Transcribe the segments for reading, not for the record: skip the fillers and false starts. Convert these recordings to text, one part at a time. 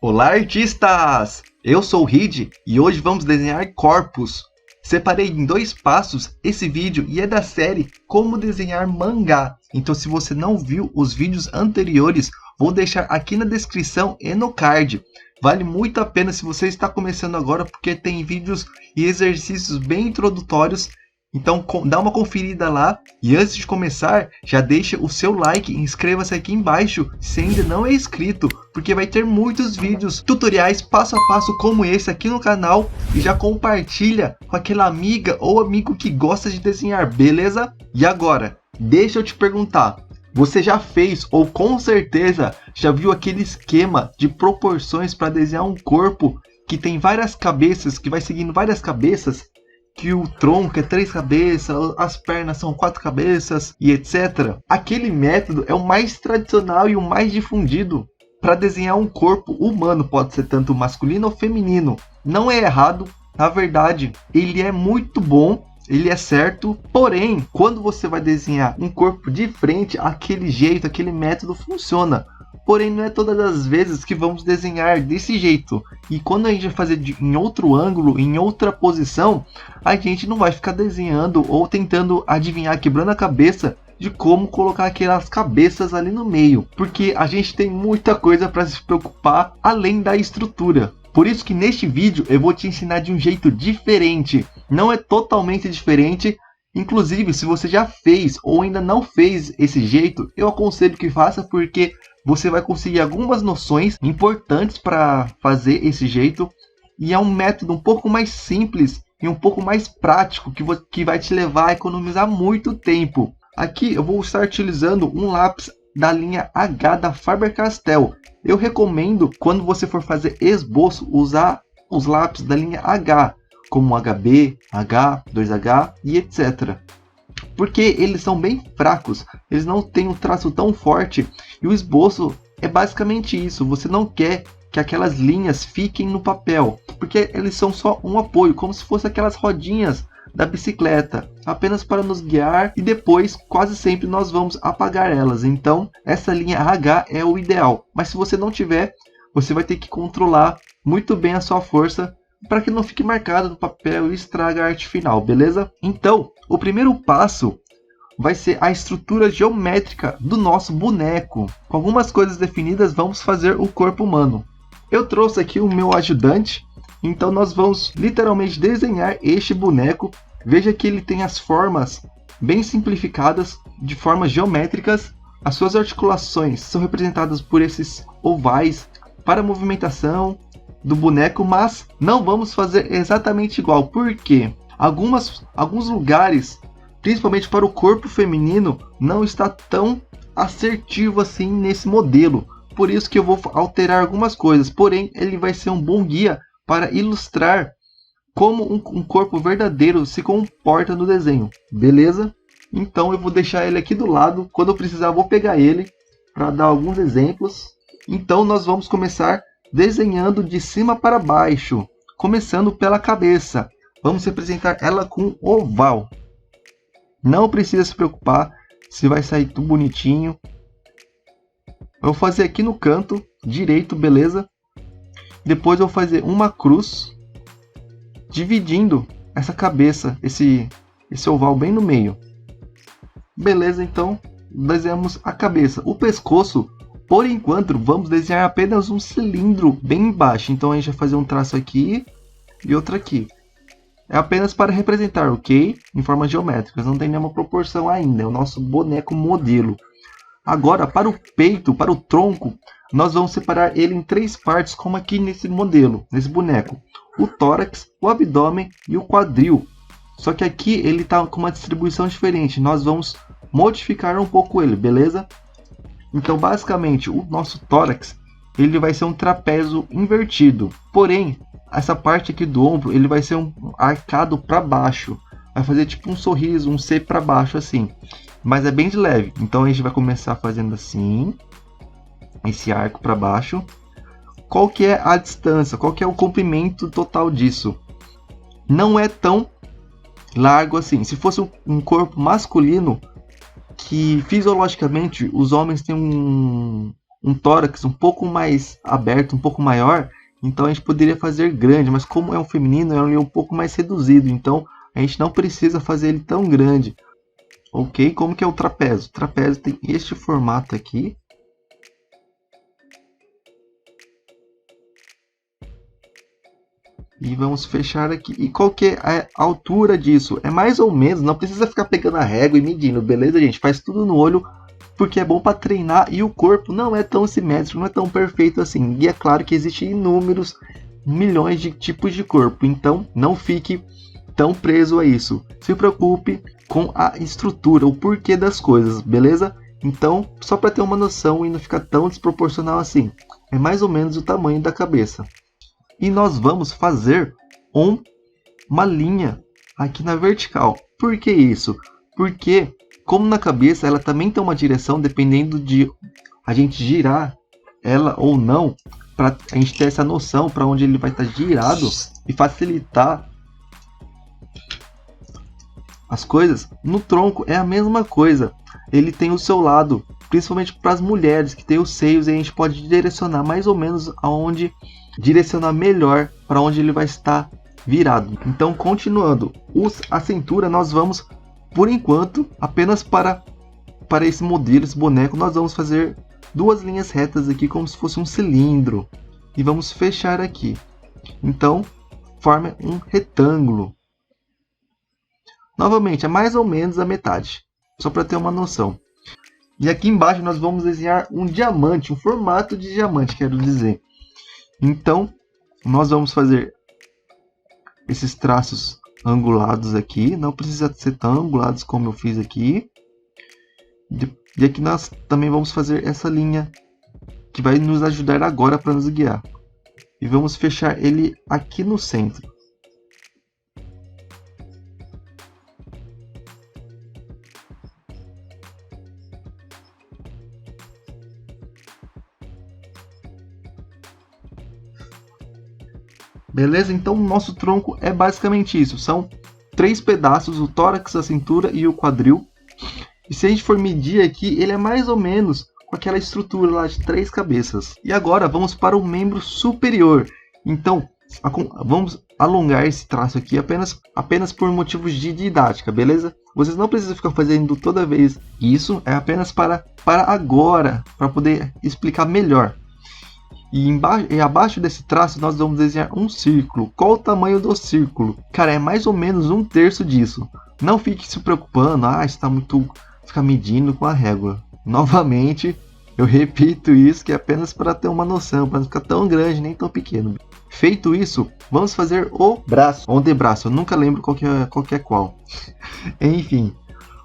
Olá, artistas! Eu sou o Reed e hoje vamos desenhar corpos. Separei em 2 passos esse vídeo e é da série Como Desenhar Mangá. Então, se você não viu os vídeos anteriores, vou deixar aqui na descrição e no card. Vale muito a pena se você está começando agora, porque tem vídeos e exercícios bem introdutórios. Então dá uma conferida lá e antes de começar, já deixa o seu like e inscreva-se aqui embaixo se ainda não é inscrito, porque vai ter muitos vídeos tutoriais passo a passo como esse aqui no canal e já compartilha com aquela amiga ou amigo que gosta de desenhar, beleza? E agora, deixa eu te perguntar, você já fez ou com certeza já viu aquele esquema de proporções para desenhar um corpo que tem várias cabeças, que vai seguindo várias cabeças? Que o tronco é 3 cabeças, as pernas são 4 cabeças e etc. Aquele método é o mais tradicional e o mais difundido para desenhar um corpo humano, pode ser tanto masculino ou feminino. Não é errado, na verdade, ele é muito bom, ele é certo, porém, quando você vai desenhar um corpo de frente, aquele jeito, aquele método funciona. Porém, não é todas as vezes que vamos desenhar desse jeito. E quando a gente vai fazer em outro ângulo, em outra posição, a gente não vai ficar desenhando ou tentando adivinhar, quebrando a cabeça de como colocar aquelas cabeças ali no meio. Porque a gente tem muita coisa para se preocupar além da estrutura. Por isso que neste vídeo eu vou te ensinar de um jeito diferente. Não é totalmente diferente. Inclusive, se você já fez ou ainda não fez esse jeito, eu aconselho que faça, porque você vai conseguir algumas noções importantes para fazer esse jeito. E é um método um pouco mais simples e um pouco mais prático que vai te levar a economizar muito tempo. Aqui eu vou estar utilizando um lápis da linha H da Faber-Castell. Eu recomendo, quando você for fazer esboço, usar os lápis da linha H, como HB, H, 2H e etc. Porque eles são bem fracos, eles não têm um traço tão forte e o esboço é basicamente isso. Você não quer que aquelas linhas fiquem no papel, porque eles são só um apoio, como se fossem aquelas rodinhas da bicicleta, apenas para nos guiar e depois quase sempre nós vamos apagar elas. Então essa linha H é o ideal, mas se você não tiver, você vai ter que controlar muito bem a sua força para que não fique marcado no papel e estraga a arte final, beleza? Então, o primeiro passo vai ser a estrutura geométrica do nosso boneco. Com algumas coisas definidas, vamos fazer o corpo humano. Eu trouxe aqui o meu ajudante, então nós vamos literalmente desenhar este boneco. Veja que ele tem as formas bem simplificadas, de formas geométricas. As suas articulações são representadas por esses ovais para a movimentação do boneco, mas não vamos fazer exatamente igual, porque alguns lugares, principalmente para o corpo feminino, não está tão assertivo assim nesse modelo. Por isso que eu vou alterar algumas coisas, porém ele vai ser um bom guia para ilustrar como um corpo verdadeiro se comporta no desenho, beleza? Então eu vou deixar ele aqui do lado, quando eu precisar vou pegar ele para dar alguns exemplos. Então nós vamos começar desenhando de cima para baixo, começando pela cabeça. Vamos representar ela com oval. Não precisa se preocupar se vai sair tudo bonitinho. Eu vou fazer aqui no canto direito, beleza? Depois eu vou fazer uma cruz, dividindo essa cabeça, esse oval bem no meio. Beleza, então desenhamos a cabeça. O pescoço, por enquanto, vamos desenhar apenas um cilindro bem embaixo. Então a gente vai fazer um traço aqui e outro aqui. É apenas para representar, ok? Em formas geométricas, não tem nenhuma proporção ainda. É o nosso boneco modelo. Agora, para o peito, para o tronco, nós vamos separar ele em 3 partes, como aqui nesse modelo, nesse boneco. O tórax, o abdômen e o quadril. Só que aqui ele está com uma distribuição diferente. Nós vamos modificar um pouco ele, beleza? Então, basicamente, o nosso tórax, ele vai ser um trapézio invertido. Porém, essa parte aqui do ombro, ele vai ser um arcado para baixo. Vai fazer tipo um sorriso, um C para baixo assim. Mas é bem de leve. Então, a gente vai começar fazendo assim, esse arco para baixo. Qual que é a distância? Qual que é o comprimento total disso? Não é tão largo assim. Se fosse um corpo masculino, que fisiologicamente os homens têm um tórax um pouco mais aberto, um pouco maior, então a gente poderia fazer grande, mas como é um feminino, é um pouco mais reduzido, então a gente não precisa fazer ele tão grande. Ok? Como que é o trapézio? O trapézio tem este formato aqui. E vamos fechar aqui. E qual que é a altura disso? É mais ou menos, não precisa ficar pegando a régua e medindo, beleza, gente? Faz tudo no olho, porque é bom para treinar e o corpo não é tão simétrico, não é tão perfeito assim. E é claro que existem inúmeros milhões de tipos de corpo, então não fique tão preso a isso. Se preocupe com a estrutura, o porquê das coisas, beleza? Então, só para ter uma noção e não ficar tão desproporcional assim, é mais ou menos o tamanho da cabeça. E nós vamos fazer uma linha aqui na vertical. Por que isso? Porque, como na cabeça ela também tem uma direção, dependendo de a gente girar ela ou não, para a gente ter essa noção para onde ele vai estar girado e facilitar as coisas. No tronco é a mesma coisa. Ele tem o seu lado, principalmente para as mulheres que tem os seios, e a gente pode direcionar mais ou menos aonde direcionar melhor para onde ele vai estar virado. Então, continuando, a cintura nós vamos, por enquanto, apenas para esse modelo, esse boneco, nós vamos fazer duas linhas retas aqui como se fosse um cilindro e vamos fechar aqui. Então, forma um retângulo. Novamente, é mais ou menos a metade, só para ter uma noção. E aqui embaixo nós vamos desenhar um diamante, um formato de diamante, quero dizer. Então, nós vamos fazer esses traços angulados aqui. Não precisa ser tão angulados como eu fiz aqui. E aqui nós também vamos fazer essa linha que vai nos ajudar agora para nos guiar. E vamos fechar ele aqui no centro. Beleza? Então o nosso tronco é basicamente isso. São 3 pedaços, o tórax, a cintura e o quadril. E se a gente for medir aqui, ele é mais ou menos com aquela estrutura lá de 3 cabeças. E agora vamos para o membro superior. Então vamos alongar esse traço aqui apenas por motivos de didática, beleza? Vocês não precisam ficar fazendo toda vez isso, é apenas para agora, para poder explicar melhor. E abaixo desse traço nós vamos desenhar um círculo. Qual o tamanho do círculo? Cara, é mais ou menos 1/3 disso. Não fique se preocupando, está muito ficar medindo com a régua. Novamente, eu repito isso, que é apenas para ter uma noção, para não ficar tão grande nem tão pequeno. Feito isso, vamos fazer o braço, ou antebraço, eu nunca lembro qual que é qual. Enfim,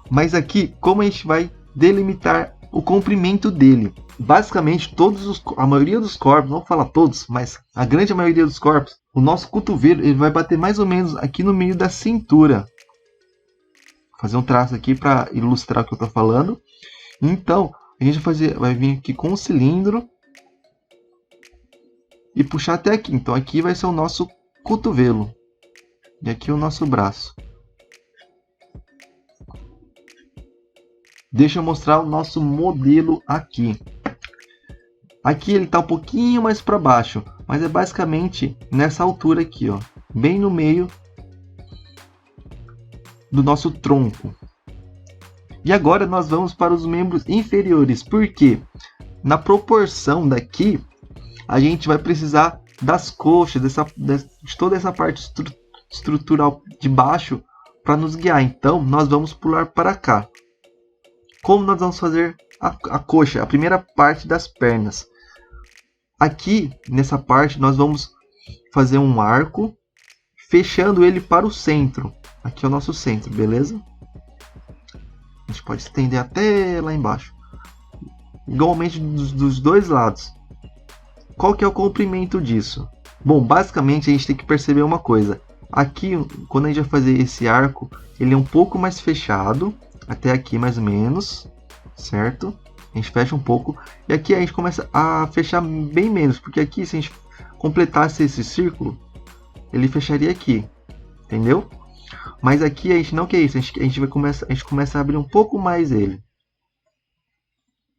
mas aqui, como a gente vai delimitar o comprimento dele? Basicamente, a maioria dos corpos, não vou falar todos, mas a grande maioria dos corpos, o nosso cotovelo ele vai bater mais ou menos aqui no meio da cintura. Vou fazer um traço aqui para ilustrar o que eu estou falando. Então, a gente vai vir aqui com o cilindro e puxar até aqui. Então, aqui vai ser o nosso cotovelo e aqui o nosso braço. Deixa eu mostrar o nosso modelo aqui. Aqui ele está um pouquinho mais para baixo, mas é basicamente nessa altura aqui, ó, bem no meio do nosso tronco. E agora nós vamos para os membros inferiores, porque na proporção daqui a gente vai precisar das coxas, de toda essa parte estrutural de baixo para nos guiar. Então nós vamos pular para cá. Como nós vamos fazer a coxa, a primeira parte das pernas? Aqui, nessa parte, nós vamos fazer um arco, fechando ele para o centro. Aqui é o nosso centro, beleza? A gente pode estender até lá embaixo. Igualmente dos dois lados. Qual que é o comprimento disso? Bom, basicamente a gente tem que perceber uma coisa. Aqui, quando a gente vai fazer esse arco, ele é um pouco mais fechado. Até aqui mais ou menos, certo? A gente fecha um pouco. E aqui a gente começa a fechar bem menos. Porque aqui, se a gente completasse esse círculo, ele fecharia aqui. Entendeu? Mas aqui a gente não quer isso. A gente começa a abrir um pouco mais ele.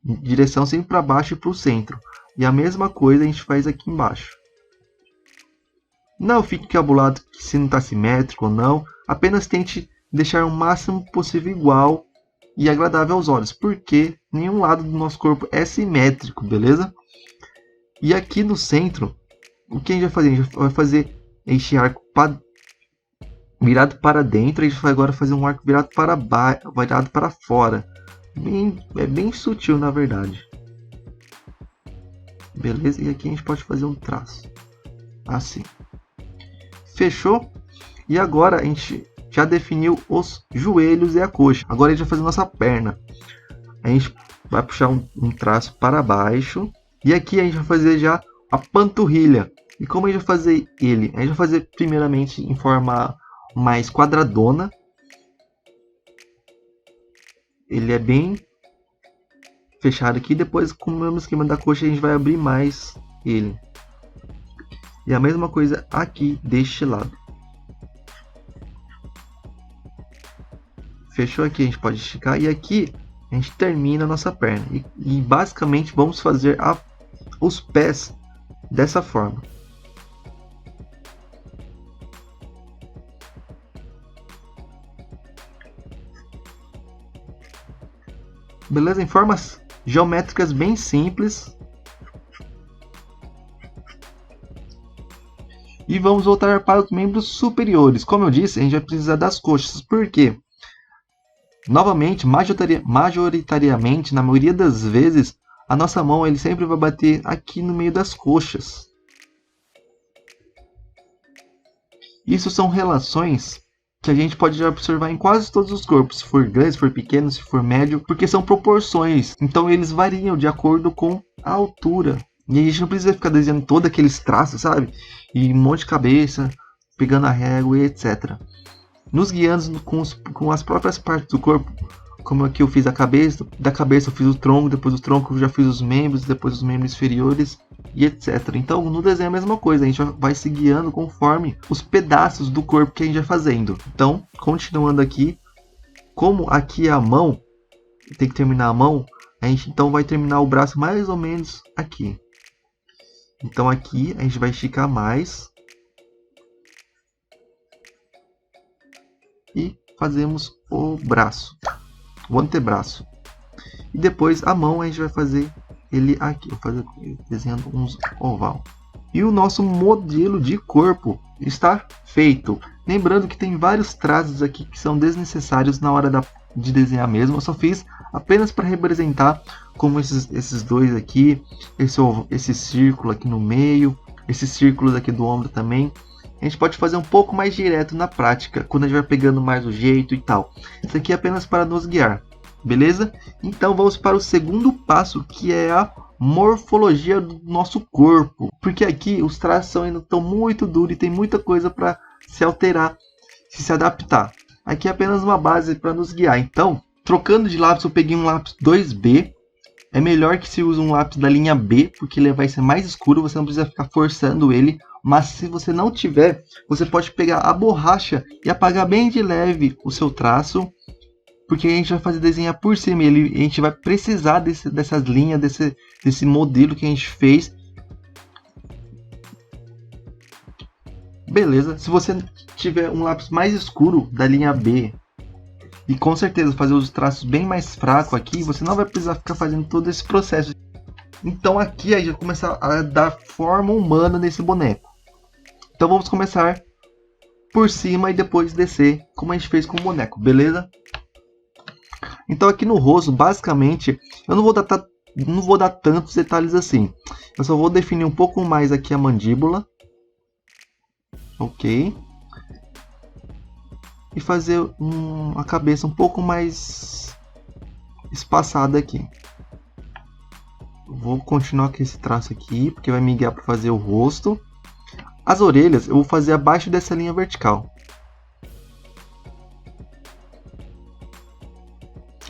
em direção sempre para baixo e para o centro. E a mesma coisa a gente faz aqui embaixo. Não fique cabulado se não está simétrico ou não. Apenas tente deixar o máximo possível igual e agradável aos olhos, porque nenhum lado do nosso corpo é simétrico, beleza? E aqui no centro, o que a gente vai fazer? A gente vai fazer este arco virado para dentro. A gente vai agora fazer um arco virado para baixo, virado para fora. É bem sutil, na verdade. Beleza? E aqui a gente pode fazer um traço assim. Fechou? E agora a gente já definiu os joelhos e a coxa. Agora a gente vai fazer nossa perna. A gente vai puxar um traço para baixo. E aqui a gente vai fazer já a panturrilha. E como a gente vai fazer ele? A gente vai fazer primeiramente em forma mais quadradona. Ele é bem fechado aqui. Depois, com o mesmo esquema da coxa, a gente vai abrir mais ele. E a mesma coisa aqui deste lado. Fechou aqui, a gente pode esticar. E aqui a gente termina a nossa perna. E basicamente vamos fazer os pés dessa forma. Beleza? Em formas geométricas bem simples. E vamos voltar para os membros superiores. Como eu disse, a gente vai precisar das coxas. Por quê? Novamente, majoritariamente, na maioria das vezes, a nossa mão ele sempre vai bater aqui no meio das coxas. Isso são relações que a gente pode observar em quase todos os corpos, se for grande, se for pequeno, se for médio, porque são proporções. Então eles variam de acordo com a altura. E a gente não precisa ficar desenhando todos aqueles traços, sabe? E um monte de cabeça, pegando a régua e etc. Nos guiando com as próprias partes do corpo, como aqui eu fiz a cabeça, da cabeça eu fiz o tronco, depois do tronco eu já fiz os membros, depois os membros inferiores e etc. Então no desenho é a mesma coisa, a gente vai se guiando conforme os pedaços do corpo que a gente vai fazendo. Então, continuando aqui, como aqui é a mão, tem que terminar a mão, a gente então vai terminar o braço mais ou menos aqui. Então aqui a gente vai esticar mais. E fazemos o braço, o antebraço. E depois a mão a gente vai fazer ele aqui, vou fazer desenhando uns oval. E o nosso modelo de corpo está feito. Lembrando que tem vários traços aqui que são desnecessários na hora de desenhar mesmo. Eu só fiz apenas para representar, como esses dois aqui, esse círculo aqui no meio, esses círculos aqui do ombro também. A gente pode fazer um pouco mais direto na prática, quando a gente vai pegando mais o jeito e tal. Isso aqui é apenas para nos guiar, beleza? Então vamos para o segundo passo, que é a morfologia do nosso corpo. Porque aqui os traços ainda estão muito duros e tem muita coisa para se alterar, se adaptar. Aqui é apenas uma base para nos guiar. Então, trocando de lápis, eu peguei um lápis 2B. É melhor que se use um lápis da linha B, porque ele vai ser mais escuro, você não precisa ficar forçando ele. Mas se você não tiver, você pode pegar a borracha e apagar bem de leve o seu traço, porque a gente vai fazer desenhar por cima. A gente vai precisar dessas linhas, desse modelo que a gente fez. Beleza, se você tiver um lápis mais escuro da linha B, e com certeza fazer os traços bem mais fracos aqui, você não vai precisar ficar fazendo todo esse processo. Então aqui a gente vai começar a dar forma humana nesse boneco. Então vamos começar por cima e depois descer, como a gente fez com o boneco, beleza? Então aqui no rosto, basicamente, eu não vou dar tantos detalhes assim. Eu só vou definir um pouco mais aqui a mandíbula. Ok. E fazer a cabeça um pouco mais espaçada aqui. Vou continuar com esse traço aqui, porque vai me guiar para fazer o rosto. As orelhas eu vou fazer abaixo dessa linha vertical.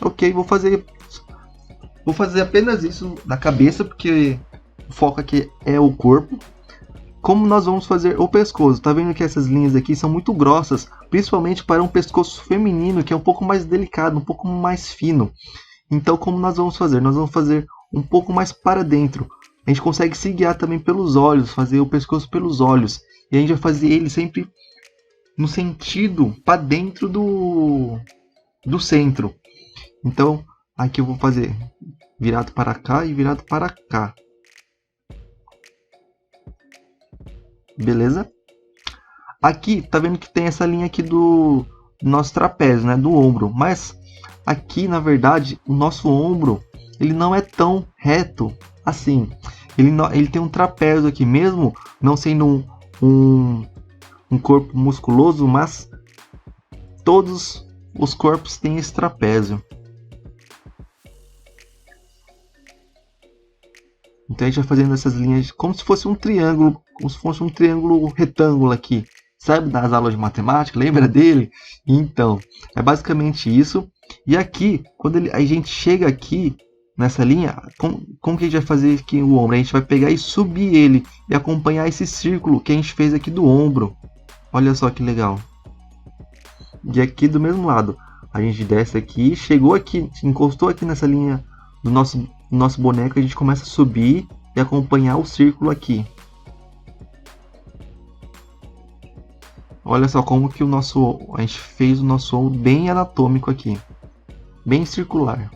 Ok, vou fazer apenas isso na cabeça, porque o foco aqui é o corpo. Como nós vamos fazer o pescoço? Tá vendo que essas linhas aqui são muito grossas, principalmente para um pescoço feminino, que é um pouco mais delicado, um pouco mais fino. Então como nós vamos fazer? Nós vamos fazer um pouco mais para dentro. A gente consegue se guiar também pelos olhos, fazer o pescoço pelos olhos. E a gente vai fazer ele sempre no sentido para dentro do centro. Então aqui eu vou fazer virado para cá e virado para cá. Beleza? Aqui, tá vendo que tem essa linha aqui do nosso trapézio, né? Do ombro. Mas aqui, na verdade, o nosso ombro, ele não é tão reto assim. Ele tem um trapézio aqui, mesmo não sendo um corpo musculoso, mas todos os corpos têm esse trapézio. Então a gente vai fazendo essas linhas como se fosse um triângulo, retângulo aqui. Sabe das aulas de matemática? Lembra dele? Então, é basicamente isso. E aqui, quando a gente chega aqui nessa linha, como que a gente vai fazer aqui o ombro? A gente vai pegar e subir ele e acompanhar esse círculo que a gente fez aqui do ombro. Olha só que legal. E aqui do mesmo lado, a gente desce aqui, chegou aqui, encostou aqui nessa linha do nosso boneco, a gente começa a subir e acompanhar o círculo aqui. Olha só como que a gente fez o nosso ombro bem anatômico aqui, bem circular.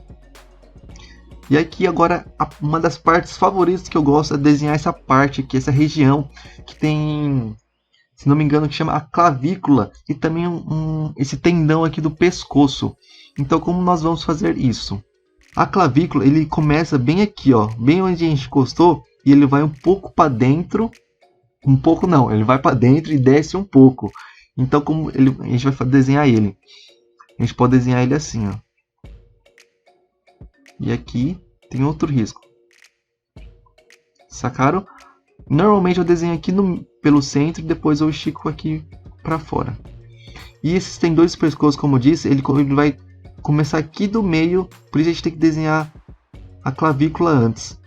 E aqui agora uma das partes favoritas que eu gosto é desenhar essa parte aqui, essa região que tem, se não me engano, que chama a clavícula e também esse tendão aqui do pescoço. Então como nós vamos fazer isso? A clavícula, ele começa bem aqui, ó, bem onde a gente encostou, e ele vai um pouco para dentro, um pouco não, ele vai para dentro e desce um pouco. Então como a gente vai desenhar ele? A gente pode desenhar ele assim, ó. E aqui tem outro risco. Sacaram? Normalmente eu desenho aqui pelo centro e depois eu estico aqui para fora. E esses tendões do pescoço, como eu disse, ele vai começar aqui do meio, por isso a gente tem que desenhar a clavícula antes.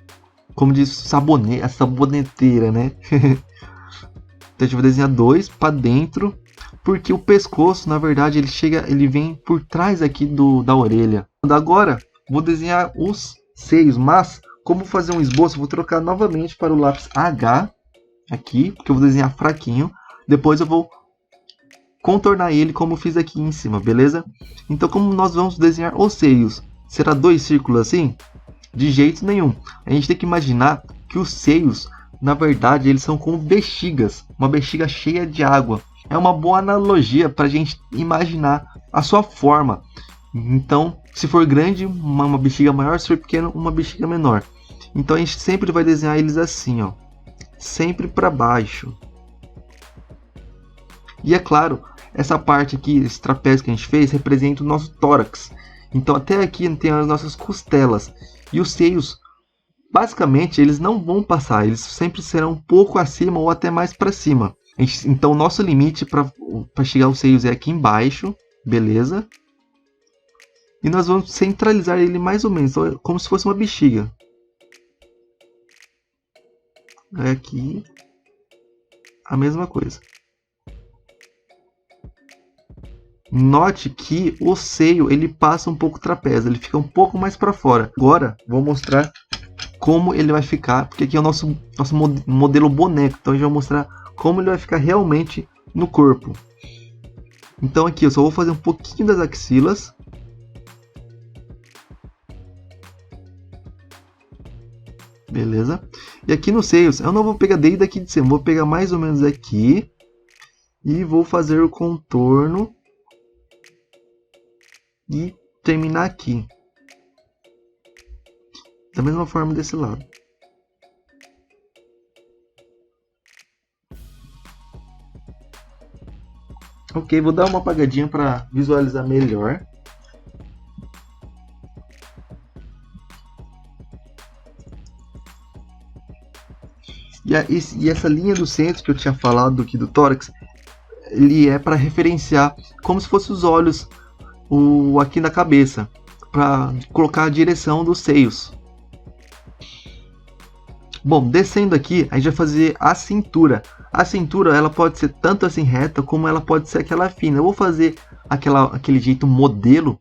Como diz a saboneteira, né? Então a gente vai desenhar dois para dentro, porque o pescoço, na verdade, ele vem por trás aqui da orelha. Agora, vou desenhar os seios, mas como fazer um esboço, vou trocar novamente para o lápis H aqui, porque eu vou desenhar fraquinho. Depois eu vou contornar ele como eu fiz aqui em cima, beleza? Então como nós vamos desenhar os seios? Será dois círculos assim? De jeito nenhum. A gente tem que imaginar que os seios, na verdade, eles são como bexigas, uma bexiga cheia de água. É uma boa analogia para a gente imaginar a sua forma. Então, se for grande, uma bexiga maior, se for pequeno, uma bexiga menor. Então a gente sempre vai desenhar eles assim, ó, sempre para baixo. E é claro, essa parte aqui, esse trapézio que a gente fez, representa o nosso tórax. Então até aqui tem as nossas costelas. E os seios, basicamente, eles não vão passar. Eles sempre serão um pouco acima ou até mais para cima. Então o nosso limite para chegar aos seios é aqui embaixo, beleza? E nós vamos centralizar ele mais ou menos, como se fosse uma bexiga. Aqui, a mesma coisa. Note que o seio ele passa um pouco trapézio, ele fica um pouco mais para fora. Agora vou mostrar como ele vai ficar, porque aqui é o nosso modelo boneco, então eu já vou mostrar como ele vai ficar realmente no corpo. Então aqui eu só vou fazer um pouquinho das axilas. Beleza? E aqui nos seios, eu não vou pegar desde aqui de cima, vou pegar mais ou menos aqui e vou fazer o contorno e terminar aqui. Da mesma forma desse lado. Ok, vou dar uma apagadinha para visualizar melhor. E essa linha do centro que eu tinha falado aqui do tórax, ele é para referenciar como se fossem os olhos aqui na cabeça, para colocar a direção dos seios. Bom, descendo aqui, a gente vai fazer a cintura. A cintura ela pode ser tanto assim reta, como ela pode ser aquela fina. Eu vou fazer aquele jeito modelo,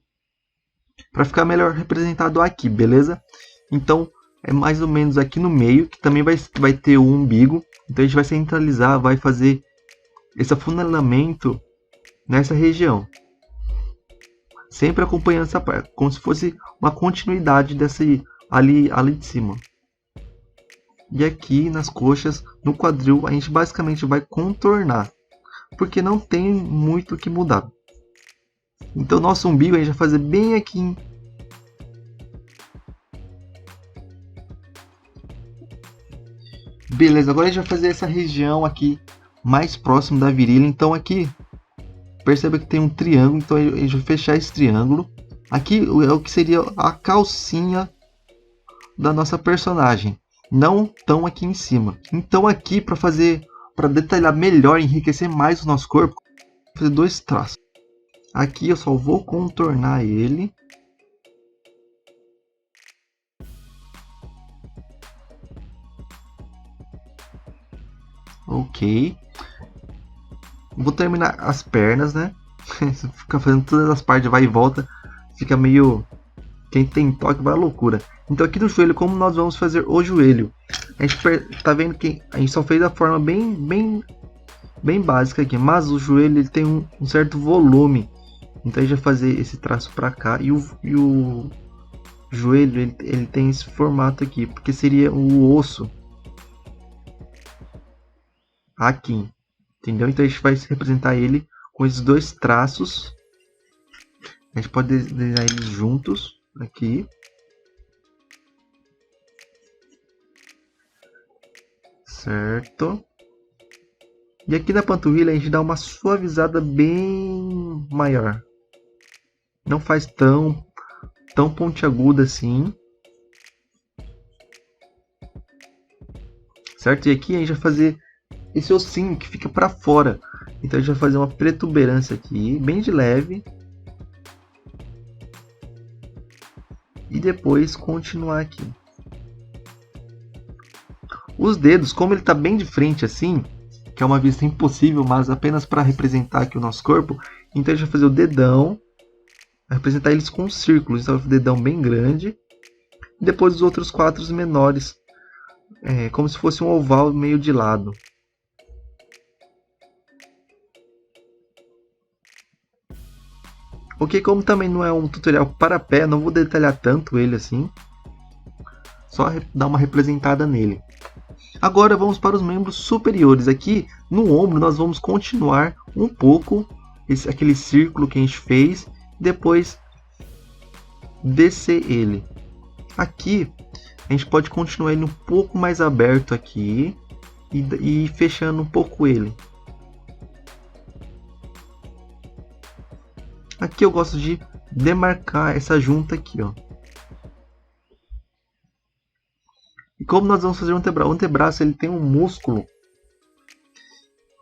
para ficar melhor representado aqui, beleza? Então é mais ou menos aqui no meio, que também vai ter o umbigo. Então a gente vai centralizar, vai fazer esse afunilamento nessa região. Sempre acompanhando essa parte, como se fosse uma continuidade dessa ali de cima. E aqui nas coxas, no quadril, a gente basicamente vai contornar, porque não tem muito o que mudar. Então nosso umbigo a gente vai fazer bem aqui. Beleza, agora a gente vai fazer essa região aqui mais próximo da virilha. Então aqui, perceba que tem um triângulo, então a gente vai fechar esse triângulo. Aqui é o que seria a calcinha da nossa personagem, não tão aqui em cima. Então aqui, para detalhar melhor, enriquecer mais o nosso corpo, vou fazer dois traços. Aqui eu só vou contornar ele. Ok. Vou terminar as pernas, né? Ficar fazendo todas as partes, vai e volta. Fica meio... Quem tem toque vai à loucura. Então aqui no joelho, como nós vamos fazer o joelho? A gente tá vendo que a gente só fez a forma bem básica aqui. Mas o joelho ele tem um certo volume. Então a gente vai fazer esse traço para cá. E o joelho ele tem esse formato aqui. Porque seria o osso aqui. Entendeu? Então a gente vai representar ele com esses dois traços. A gente pode desenhar eles juntos aqui. Certo. E aqui na panturrilha a gente dá uma suavizada bem maior. Não faz tão pontiaguda assim. Certo? E aqui a gente vai fazer esse ossinho que fica para fora. Então a gente vai fazer uma protuberância aqui, bem de leve. E depois continuar aqui. Os dedos, como ele está bem de frente assim, que é uma vista impossível, mas apenas para representar aqui o nosso corpo, então a gente vai fazer o dedão, vai representar eles com círculos. Então o dedão bem grande, e depois os outros quatro menores, como se fosse um oval meio de lado. Ok, como também não é um tutorial para pé, não vou detalhar tanto ele assim. Só dar uma representada nele. Agora vamos para os membros superiores. Aqui no ombro nós vamos continuar um pouco aquele círculo que a gente fez. Depois descer ele. Aqui a gente pode continuar ele um pouco mais aberto aqui. E fechando um pouco ele. Aqui eu gosto de demarcar essa junta aqui, ó. E como nós vamos fazer o antebraço? O antebraço ele tem um músculo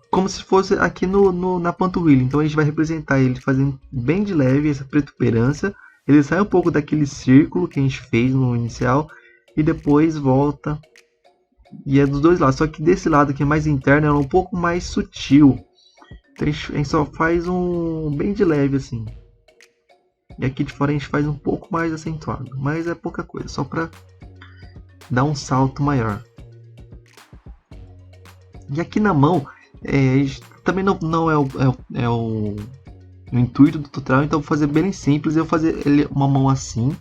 como se fosse aqui na panturrilha. Então a gente vai representar ele fazendo bem de leve essa protuberância. Ele sai um pouco daquele círculo que a gente fez no inicial e depois volta. E é dos dois lados, só que desse lado aqui mais interno é um pouco mais sutil. Então a gente só faz um bem de leve assim. E aqui de fora a gente faz um pouco mais acentuado. Mas é pouca coisa, só para dar um salto maior. E aqui na mão, também não é o intuito do tutorial, então eu vou fazer bem simples. Eu vou fazer uma mão assim.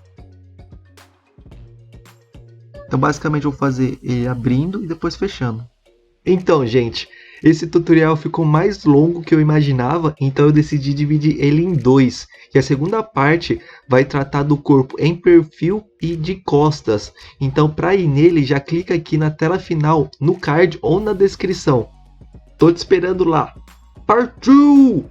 Então basicamente eu vou fazer ele abrindo e depois fechando. Então gente, esse tutorial ficou mais longo que eu imaginava, então eu decidi dividir ele em dois. E a segunda parte vai tratar do corpo em perfil e de costas. Então para ir nele, já clica aqui na tela final, no card ou na descrição. Tô te esperando lá. Partiu!